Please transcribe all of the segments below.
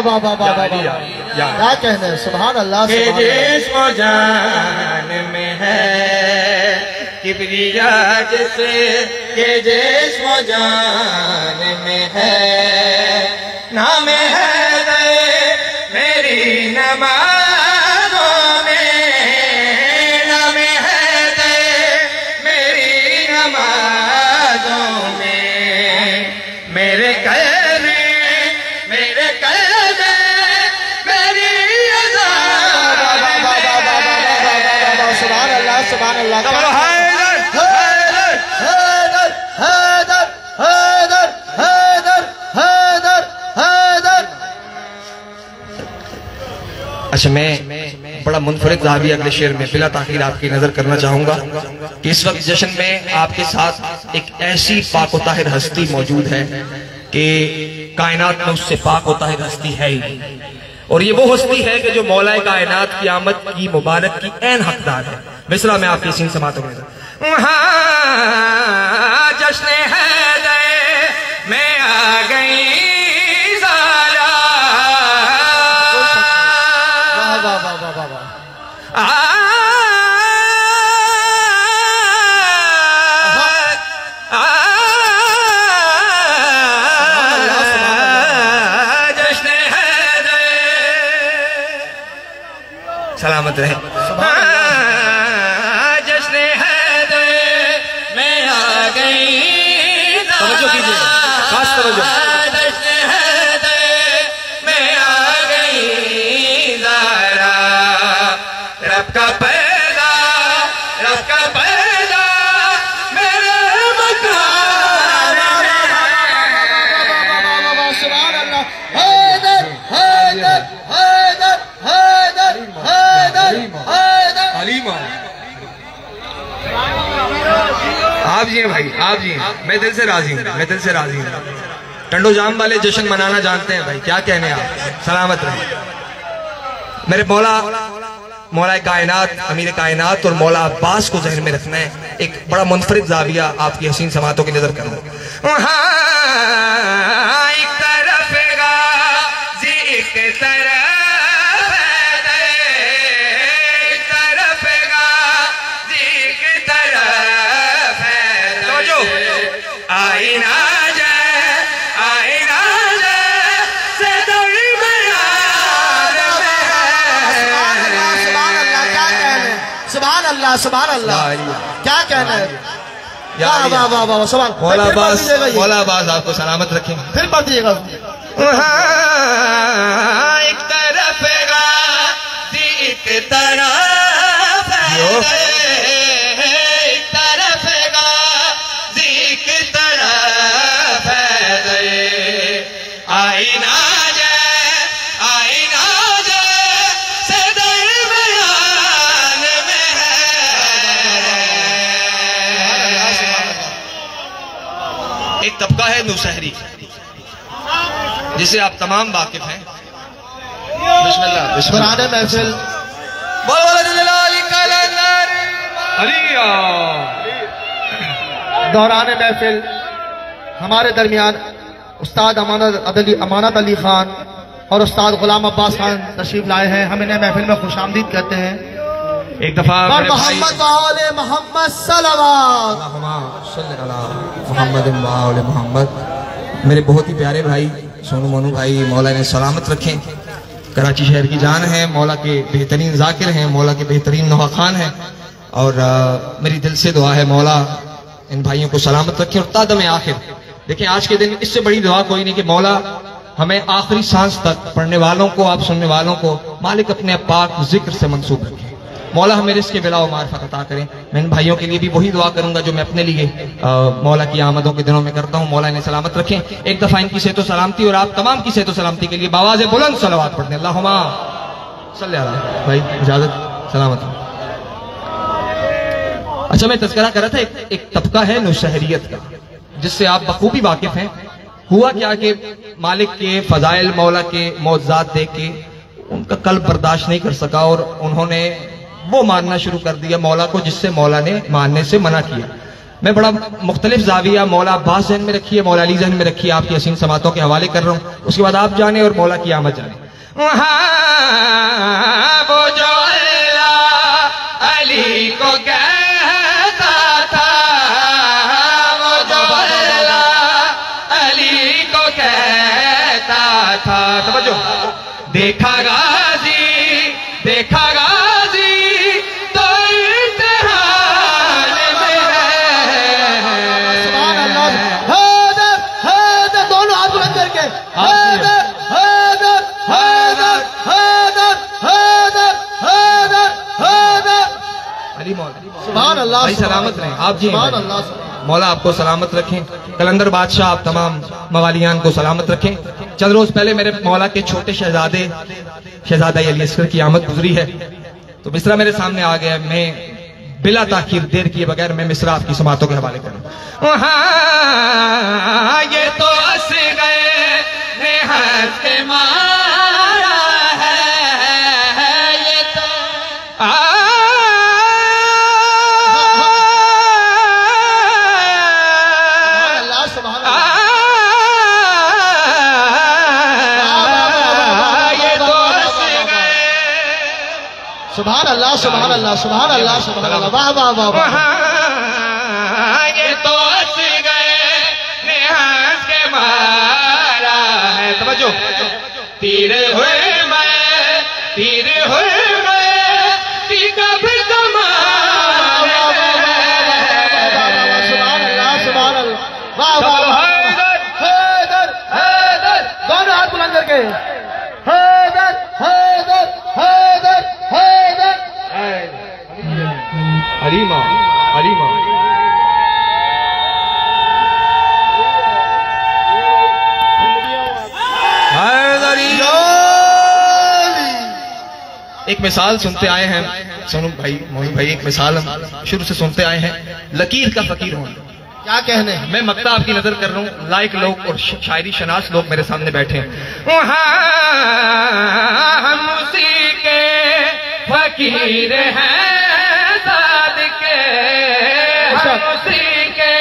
क्या कहना है, सुभान अल्लाह। के जिस्म जान में है किबरिया जैसे, के जिस्म जान में है, नाम है दे मेरी नमाज़ों में, नाम है दे मेरी नमाज़ों में, मेरे कल मेरे कल मेरी सुभान अल्लाह, सुभान अल्लाह। अच्छा, मैं बड़ा मुनफरिद रावी अगले शेर में बिला ताखीर आपकी नजर करना चाहूंगा कि इस वक्त जश्न में आपके साथ एक ऐसी पाक व ताहिर हस्ती मौजूद है कि कायनात में उससे पाक व ताहिर हस्ती है ही, और ये वो हस्ती है कि जो मौलाए कायनात की आमद की मुबारक की ऐन हकदार है। मिसरा में आपके सीन समातों में जश्न है मैं आ गई सलामत रहे। जश्न है दे मैं आ गई, तवज्जो कीजिए, खास तवज्जो। जश्न है दे मैं आ गई ज़रा, रब का पैदा, रब का पैदा मेरे मकान में। सुभान अल्लाह। हैदर हैदर हैदर हैदर आप जी हैं भाई, आप जी हैं, मैं दिल से राजी हूँ, मैं दिल से राजी हूँ। टंडो जाम वाले जश्न मनाना जानते हैं भाई, क्या कहने आप, सलामत रहे। मेरे मौला कायनात, अमीर कायनात और मौला अब्बास को जहन में रखना है। एक बड़ा मुनफरिद जाविया आपकी हसीन समातों की नजर करूँ। एक तरफ गाज़ी, एक तरफ आईना जाए, आईना जाए से सुभान अल्लाह, सुभान अल्लाह, क्या कहना है। मौला अब्बास आपको सलामत रखें। फिर पढ़ दीजिएगा। एक तरफ गाज़ी, एक तरफ आईना जाए, आईना जाए से दरमियान में है। एक तबका है नूशहरी जिसे आप तमाम वाकिफ हैं। बिस्मिल्लाह, बिस्मिल्लाह। महफिल दौरान महफिल हमारे दरमियान उस्ताद अमानत अली खान और उस्ताद गुलाम अब्बास खान तशरीफ लाए हैं। हम इन्हें महफिल में खुशामदीद कहते हैं। एक दफा मोहम्मद मेरे बहुत ही प्यारे भाई सोनू मोनू भाई, मौला ने सलामत रखें। कराची शहर की जान है, मौला के बेहतरीन जाकिर हैं, मौला के बेहतरीन नौहा खान हैं, और मेरी दिल से दुआ है मौला इन भाइयों को सलामत रखे और तादम आखिर। देखिए, आज के दिन इससे बड़ी दुआ कोई नहीं कि मौला हमें आखिरी सांस तक पढ़ने वालों को, आप सुनने वालों को मालिक अपने पाक जिक्र से मंसूब रखे। मौला हमें रिज़्क़ बिला व मारिफत अता करें। मैं इन भाइयों के लिए भी वही दुआ करूंगा जो मैं अपने लिए मौला की आमदों के दिनों में करता हूँ। मौला इन्हें सलामत रखें। एक दफा इनकी सेहत सलामती और आप तमाम की सेहत सलामती के लिए बावाज़ बुलंद सलवात पढ़ते हैं। अल्लाहुम्मा सल्ली अला भाई, इजाजत, सलामत। अच्छा, मैं तज़किरा कर रहा था एक तबका है नौशहरियत का जिससे आप बखूबी वाकिफ हैं। हुआ क्या कि मालिक के फजाइल, मौला के मौज़ात देख के उनका कल्ब बर्दाश्त नहीं कर सका और उन्होंने वो मानना शुरू कर दिया मौला को जिससे मौला ने मानने से मना किया। मैं बड़ा मुख्तलिफ जाविया मौला अब्बास जहन में रखी है, मौला अली जहन में रखी है, आपकी हसीन समातों के हवाले कर रहा हूँ, उसके बाद आप जाने और मौला की आमद जाने। वो जो अली को कहता था, वो जो अली को कहता था, समझो, देखा गाजी, देखा गाजी तो इम्तिहान में है। सुभान अल्लाह। हैदर हैदर दोनों हाथ बुलंद करके हैदर हैदर हैदर हैदर हैदर हैदर हैदर। अली मौला सुभान अल्लाह। भाई सलामत रहें आप जी। सुभान अल्लाह। मौला आपको सलामत रखें। कलंदर बादशाह आप तमाम मवालियान को सलामत रखें। चंद रोज पहले मेरे मौला के छोटे शहजादे शहजादा अली असगर की आमद गुजरी है, तो मिसरा मेरे सामने आ गया। मैं बिला ताखीर देर किए बगैर मैं मिसरा आपकी समातों के हवाले करूं। ये तो हंस गए ने हंस के मारा है, ये तो सुभान अल्लाह सुभान अल्लाह सुभान अल्लाह सुभान अल्लाह। वाह वाह वाह वाह। ये तो हंस गए ने हंस के मारा है, समझो, तीर हुए मैं, तीर हुए मैं, कब कमाल है। सुभान अल्लाह सुभान अल्लाह। वाह वाह। हैदर हैदर हैदर दोनों हाथ बुलंद करके हैदर हैदर हैदर हैदर। अलीमा अलीमा एक मिसाल सुनते आए हैं सोनू भाई, मोनू भाई, एक मिसाल हम शुरू से सुनते आए हैं, लकीर का फकीर होना। क्या कहने। मैं मक्ता आपकी नजर कर रहा हूँ, लायक लोग और शायरी शनास लोग मेरे सामने बैठे हैं। हम उसी के फकीर हैं सादिके, हम उसी के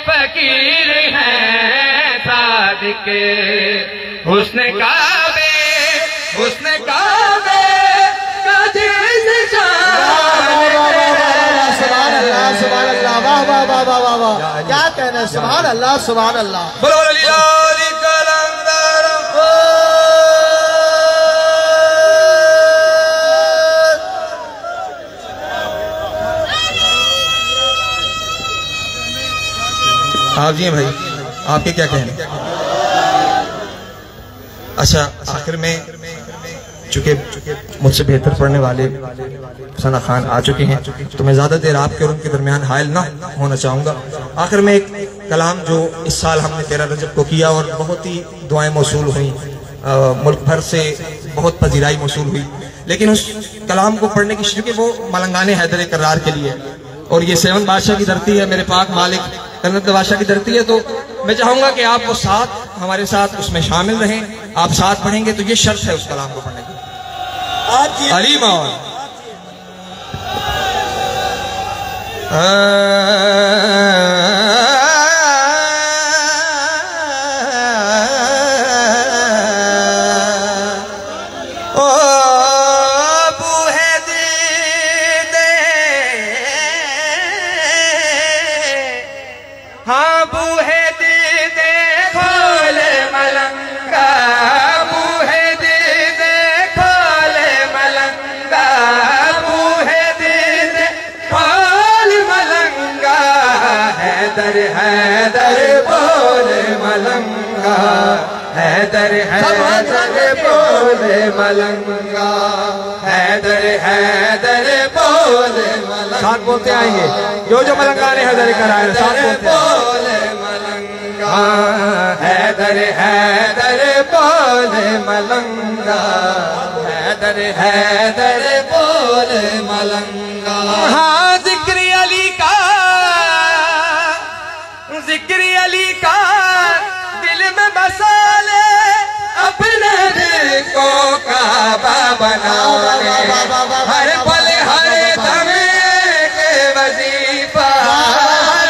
फकीर हैं सादिके। हुस्न काबे, हुस्न काबे का जिस सुभान अल्लाह सुभान अल्लाह। वाह वाह वाह वाह वाह वाह। क्या कहने। सुभान अल्लाह सुभान अल्लाह। बोलो बोलो लीलाली कलंदर। आप जी भाई, आपके क्या कहने। अच्छा, आखिर में चूंकि मुझसे बेहतर पढ़ने वाले सना खान आ चुके हैं, तो मैं ज्यादा देर आपके और उनके दरमियान हायल ना होना चाहूंगा। आखिर में एक कलाम जो इस साल हमने 13 रजब को किया और बहुत ही दुआएं मौसूल हुई, मुल्क भर से बहुत पजीराई मौसूल हुई, लेकिन उस कलाम को पढ़ने की चूंकि वो मलंगाने हैदर करार के लिए, और ये 7 बादशाह की धरती है, मेरे पाक मालिक कन्नत बादशाह की धरती है, तो मैं चाहूंगा कि आप वो साथ हमारे साथ उसमें शामिल रहें। आप साथ पढ़ेंगे तो ये शर्त है उस कलाम को पढ़ने की। अली मौला हैदर बोले मलंगा, हैदर हैदर बोले मलंगा, हैदर हैदर बोले मलंगा। साथ बोलते आएंगे, जो जो मलंगा ने हैदर कराए साथ बोले मलंगा, हैदर हैदर बोले मलंगा, हैदर हैदर बोले मलंगा। हाँ, जिक्र अली का, जिक्र अली का दिल में बसा ले, अपने दिल को काबा बना ले, हर पल हर दम के वजीफा, हर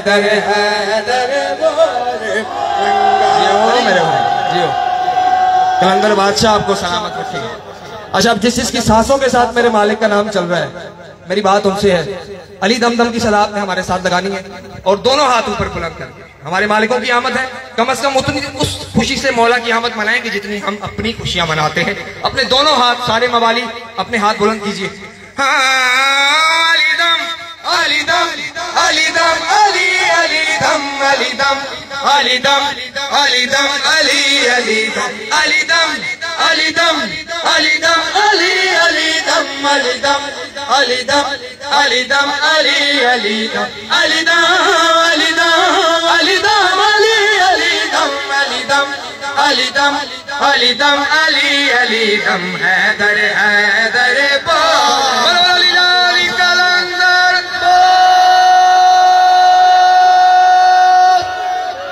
हैदर हैदर जियो मेरे भाई जियो। कलंदर बादशाह आपको सलामत रखेगा। अच्छा, अब जिस जिसकी सांसों के साथ मेरे मालिक का नाम चल रहा है, मेरी बात उनसे है, अली दमदम की सलात में हमारे साथ लगानी है और दोनों हाथ ऊपर बुलंद करके। हमारे मालिकों की आमद है, कम से कम उतनी उस खुशी से मौला की आमद मनाएंगे जितनी हम अपनी खुशियां मनाते हैं। अपने दोनों हाथ, सारे मवाली अपने हाथ बुलंद कीजिए। अली दम अली दम अली दम अली अली दम अली दम अली दम अली दम अली अली दम अली दम अली दम अली दम अली अली दम अली दम अली दम अली दम अली अली दम अली दम अली दम अली दम अली अली दम अली दम अली दम अली दम अली अली दम हैदर हैदर बोल अली कलंदर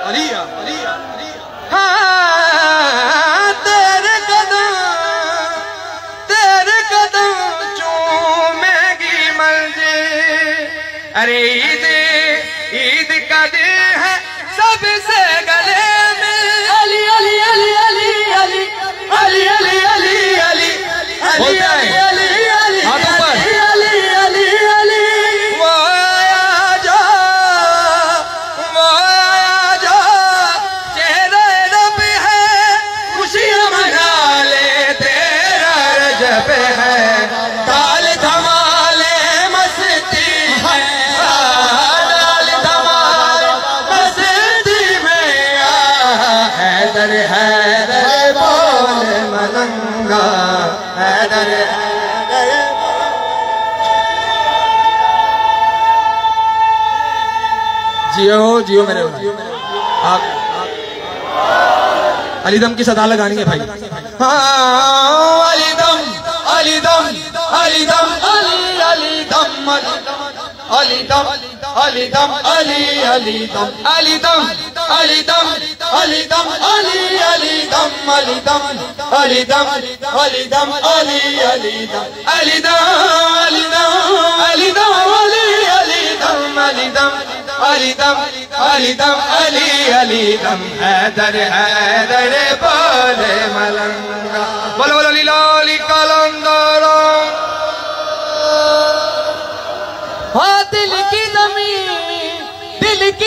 अलिया अलिया हाँ तेरे कदम चूमेगी मंजिल। अरे ईद ईद का दिन है सबसे गले में अली अली अली अली अली अली अली अली अली अली अली अली हाथ ऊपर अली अली अली वो आया जो चेहरे रब है खुशियां मना ले तेरा रजब है ताल धमाले मस्ती है ताल धमाले मस्ती में हैदर हैदर बोल मलंगा हैदर हैदर। जियो जियो मेरे भाई। आप अलीदम की सदा लगानी है भाई। हाँ अलीदम अलीदम अलीदम अली अलीदम अलीदम अलीदम अली अलीदम अलीदम अलीदम अलीदम अली अलीदम अलीदम अलीदम अलीदम अली अलीदम अलीदम अलीदम अलीदम अली अलीदम अलीदम अलीदम अलीदम अली अलीदम हैदर हैदर बोले मलंगा बोलो बोलो लीलाली कलंदर। हाँ दिल की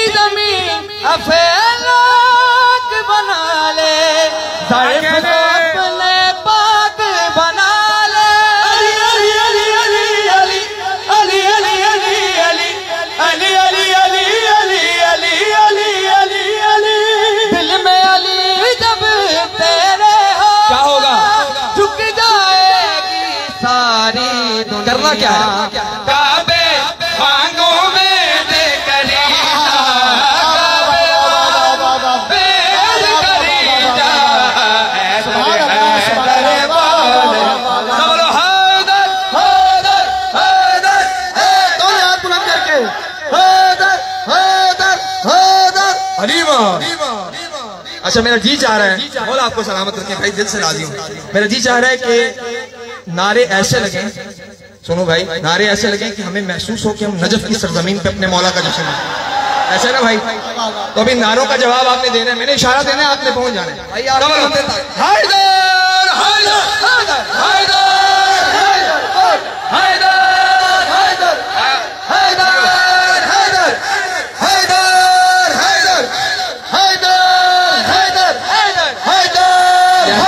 जमीन अफेलाक बना ले अपने पाक बना ले अली अली अली अली अली अली अली अली अली अली अली अली अली अली अली दिल में अली जब तेरे हो क्या होगा झुक जाएगी सारी दुनिया। करना क्या है काबे मांगों में दे अच्छा मेरा जी चाह रहा है बोला आपको सलामत रखें भाई, दिल से राजी हूँ। मेरा जी चाह रहा है कि नारे ऐसे लगे, सुनो भाई, नारे ऐसे लगे कि हमें महसूस हो कि हम नजफ की सरजमीन पे अपने मौला का जश्न है। ऐसे ना भाई, तो अभी नारों का जवाब आपने देना है, मैंने इशारा देना है, आपने पहुंच जाना है।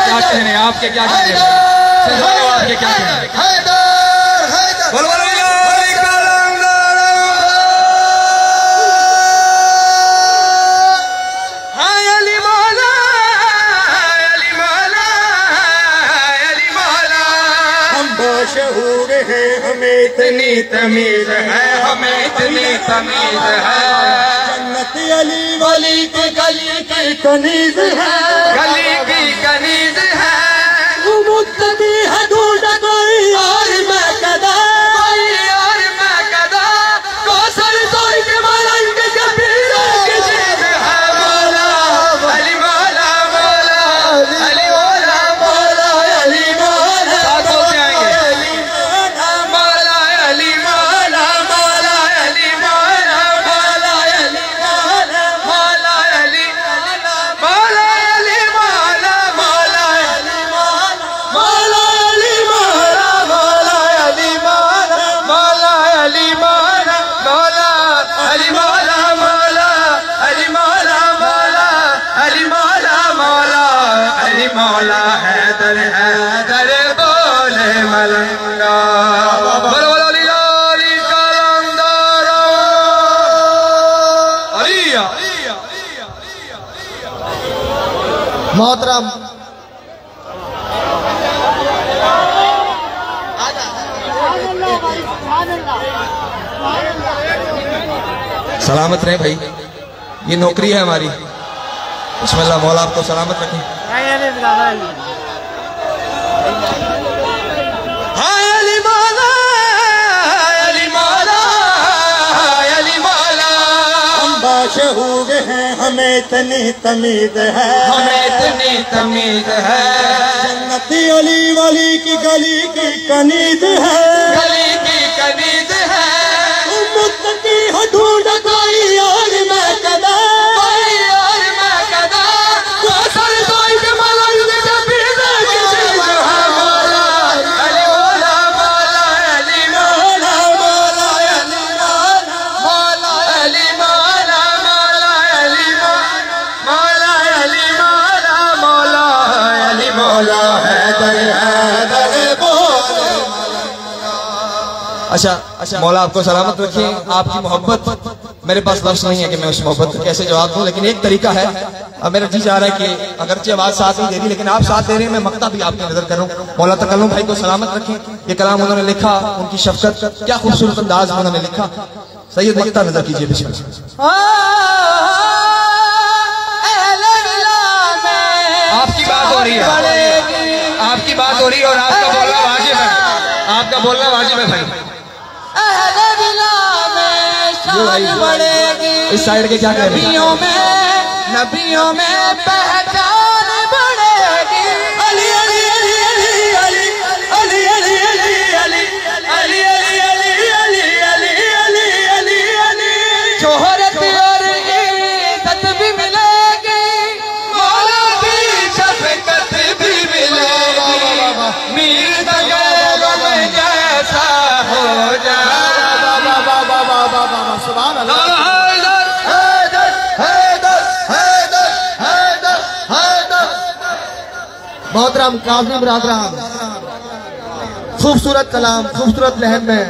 क्या कहने आपके, क्या कहने आपके, क्या कहने मशहूर है, हमें इतनी तमीज है, हमें इतनी तमीज है। जन्नत अली वली की गली की कनीज है, गली की कनीज है। मुत्तकी है ढूंढ कोई और मैं कदा, कोई और मैं कदा। कौसर सोई के मलंग के पीरे की चीज है मौला अली, मौला मौला अली, मौला मौला अली, मौला साथ बोलते आएंगे। मौला अली, मौला मौला अली, मौला मौला अली, मौला हैदर हैदर बोले मलंगा मोहतरम सलामत रहे भाई, ये नौकरी है हमारी। बिस्मिल्लाह, मौला आपको सलामत रखें। हुए हैं हमें इतनी तमीज है, हमें इतनी तमीज है, जन्नती अली वली की गली की कनीज है, गली की कनीज है, मुत्तकी हो ढूंढ कोई और मैं कदा, कोई और मैं कदा, वो सर कोई के मलंग के पीछे किसी जो है मौला अली मौला मौला अली मौला मौला अली मौला अली मौला मौला अली मौला अली मौला मौला अली मौला हैदर हैदर बोले। अच्छा अच्छा, मौला आपको सलामत रखे। आपकी मोहब्बत, मेरे पास लफ्ज़ नहीं है कि मैं उस मोहब्बत को कैसे जवाब दूं, लेकिन एक तरीका है। अब मेरा जी चाह रहा है कि अगरचे आवाज साथ नहीं दे रही, लेकिन आप साथ दे रहे हैं, मैं मक्ता भी आपकी नजर करूं। मौला तकल्लुम भाई को सलामत रखें। ये कलाम उन्होंने लिखा, उनकी शफकत, क्या खूबसूरत अंदाज में उन्होंने लिखा। सैयद मक्ता नजर कीजिए। बिस्मिल्लाह। आपकी बात हो रही है, आपकी बात हो रही है और आपका बोलना वाजिब है, आपका बोलना वाजिब है भाई। इस साइड के क्या कह रहे हैं? नबियों में पहचान बढ़ेगी। अली अली अली अली अली अली अली अली अली अली अली अली अली अली अली अली शोहरत और इज्जत भी मिलेगी, मौला की शफकत भी मिलेगी, मीर गैरों में जैसा हो जाए। सुभान अल्लाह। मोहतरम काज़ी बिरादरान, खूबसूरत कलाम, खूबसूरत लहन में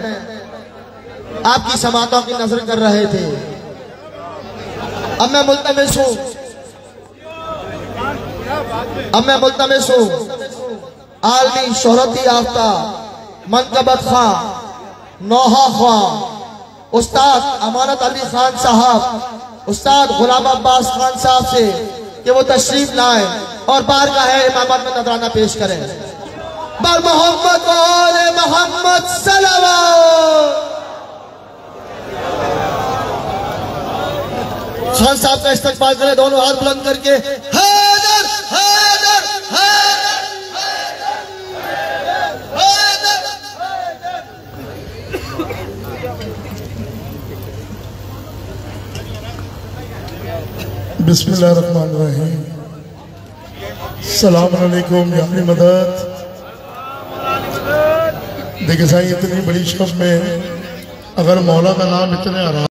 आपकी समातों की नजर कर रहे थे। अब मैं मुल्तमिस हूँ आलमी शोहरती याफ्ता मनकबत खां नौहा खां उस्ताद अमानत अली खान साहब, उस्ताद गुलाम अब्बास खान साहब से कि वो तशरीफ लाए और बारगाह इमामत में नजराना पेश करें। बर मोहम्मद वाले मोहम्मद सल्लल्लाहु। खान साहब का इस्तकबाल करें, दोनों हाथ बुलंद करके। हैदर हैदर हैदर हैदर। बिस्मिल्लाहिर्रहमानिर्रहीम। सलाम अलैकुम या अहले मदद। देखिए साईं, इतनी बड़ी शब में अगर मौला का नाम इतने आराम